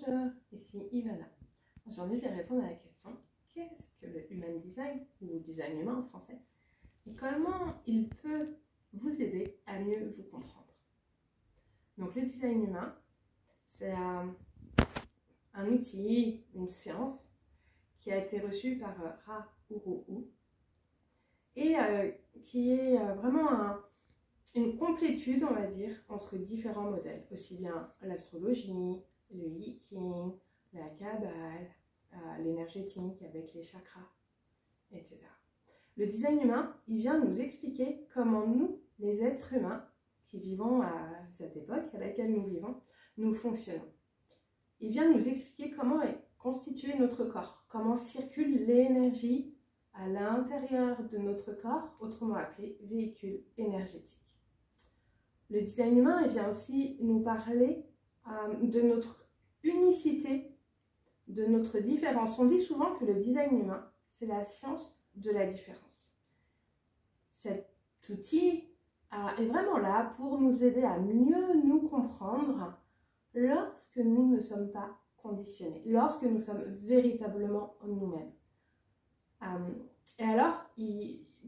Bonjour, ici Ivana. Aujourd'hui, je vais répondre à la question qu'est-ce que le Human Design ou design humain en français et comment il peut vous aider à mieux vous comprendre. Donc, le design humain, c'est un outil, une science qui a été reçue par Ra Uru et qui est vraiment une complétude, on va dire, entre différents modèles, aussi bien l'astrologie, le Yiking, la Kabbale, l'énergétique avec les chakras, etc. Le design humain, il vient nous expliquer comment nous, les êtres humains, qui vivons à cette époque à laquelle nous vivons, nous fonctionnons. Il vient nous expliquer comment est constitué notre corps, comment circule l'énergie à l'intérieur de notre corps, autrement appelé véhicule énergétique. Le design humain, il vient aussi nous parler de notre unicité, de notre différence. On dit souvent que le design humain, c'est la science de la différence. Cet outil est vraiment là pour nous aider à mieux nous comprendre lorsque nous ne sommes pas conditionnés, lorsque nous sommes véritablement nous-mêmes. Et alors,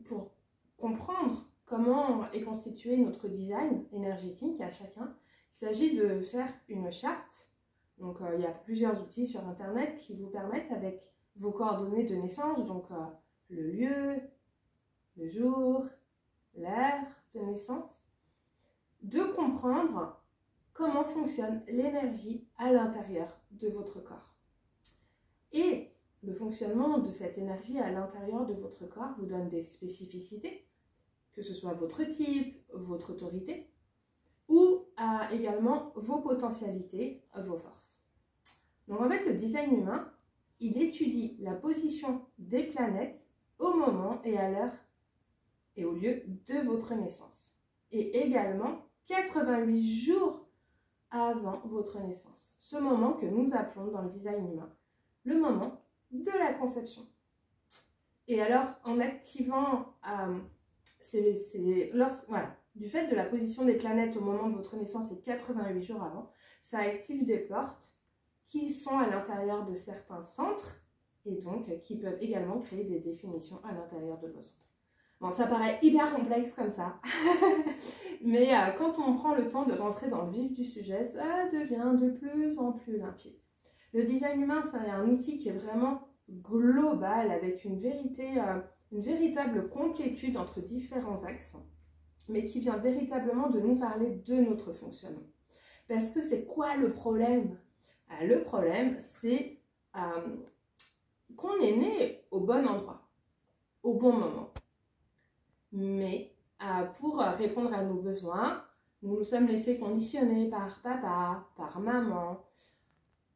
pour comprendre comment est constitué notre design énergétique à chacun, il s'agit de faire une charte. Donc, il y a plusieurs outils sur Internet qui vous permettent, avec vos coordonnées de naissance, donc le lieu, le jour, l'heure de naissance, de comprendre comment fonctionne l'énergie à l'intérieur de votre corps. Et le fonctionnement de cette énergie à l'intérieur de votre corps vous donne des spécificités, que ce soit votre type, votre autorité, ou également vos potentialités, vos forces. Donc en fait, le design humain, il étudie la position des planètes au moment et à l'heure et au lieu de votre naissance. Et également 88 jours avant votre naissance. Ce moment que nous appelons dans le design humain le moment de la conception. Et alors, en activant du fait de la position des planètes au moment de votre naissance et 88 jours avant, ça active des portes qui sont à l'intérieur de certains centres et donc qui peuvent également créer des définitions à l'intérieur de vos centres. Bon, ça paraît hyper complexe comme ça, mais quand on prend le temps de rentrer dans le vif du sujet, ça devient de plus en plus limpide. Le design humain, c'est un outil qui est vraiment global avec une véritable complétude entre différents axes, mais qui vient véritablement de nous parler de notre fonctionnement. Parce que c'est quoi le problème? Le problème, c'est qu'on est né au bon endroit, au bon moment. Mais pour répondre à nos besoins, nous nous sommes laissés conditionner par papa, par maman,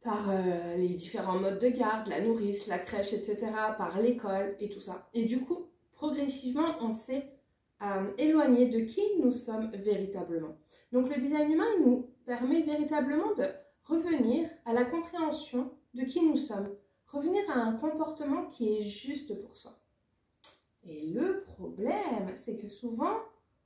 par les différents modes de garde, la nourrice, la crèche, etc., par l'école et tout ça. Et du coup, progressivement, on s'est éloigné de qui nous sommes véritablement. Donc le design humain, il nous permet véritablement de revenir à la compréhension de qui nous sommes, revenir à un comportement qui est juste pour soi. Et le problème, c'est que souvent,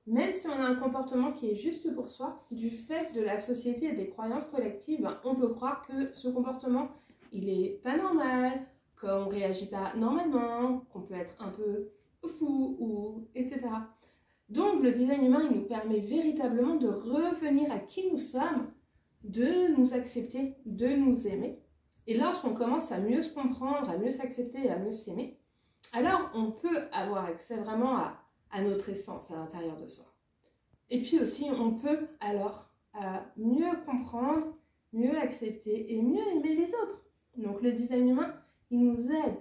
même si on a un comportement qui est juste pour soi, du fait de la société et des croyances collectives, on peut croire que ce comportement, il est pas normal, qu'on ne réagit pas normalement, qu'on peut être un peu fou, etc. Donc, le design humain, il nous permet véritablement de revenir à qui nous sommes, de nous accepter, de nous aimer. Et lorsqu'on commence à mieux se comprendre, à mieux s'accepter et à mieux s'aimer, alors on peut avoir accès vraiment à notre essence à l'intérieur de soi. Et puis aussi, on peut alors mieux comprendre, mieux accepter et mieux aimer les autres. Donc le design humain, il nous aide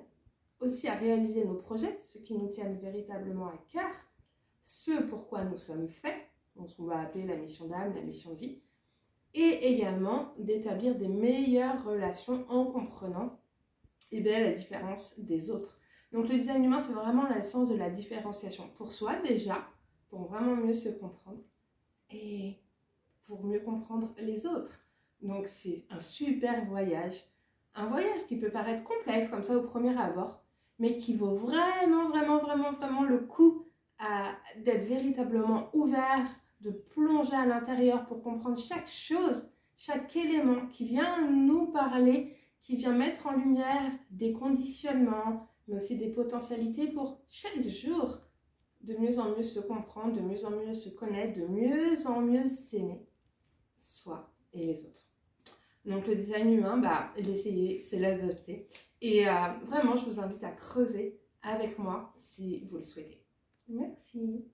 aussi à réaliser nos projets, ceux qui nous tiennent véritablement à cœur, ce pourquoi nous sommes faits, donc ce qu'on va appeler la mission d'âme, la mission de vie, et également d'établir des meilleures relations en comprenant la différence des autres. Donc le design humain, c'est vraiment la science de la différenciation. Pour soi déjà, pour vraiment mieux se comprendre et pour mieux comprendre les autres. Donc c'est un super voyage. Un voyage qui peut paraître complexe comme ça au premier abord, mais qui vaut vraiment le coup d'être véritablement ouvert, de plonger à l'intérieur pour comprendre chaque chose, chaque élément qui vient nous parler, qui vient mettre en lumière des conditionnements, mais aussi des potentialités pour chaque jour de mieux en mieux se comprendre, de mieux en mieux se connaître, de mieux en mieux s'aimer, soi et les autres. Donc le design humain, l'essayer, c'est l'adopter. Et vraiment, je vous invite à creuser avec moi si vous le souhaitez. Merci.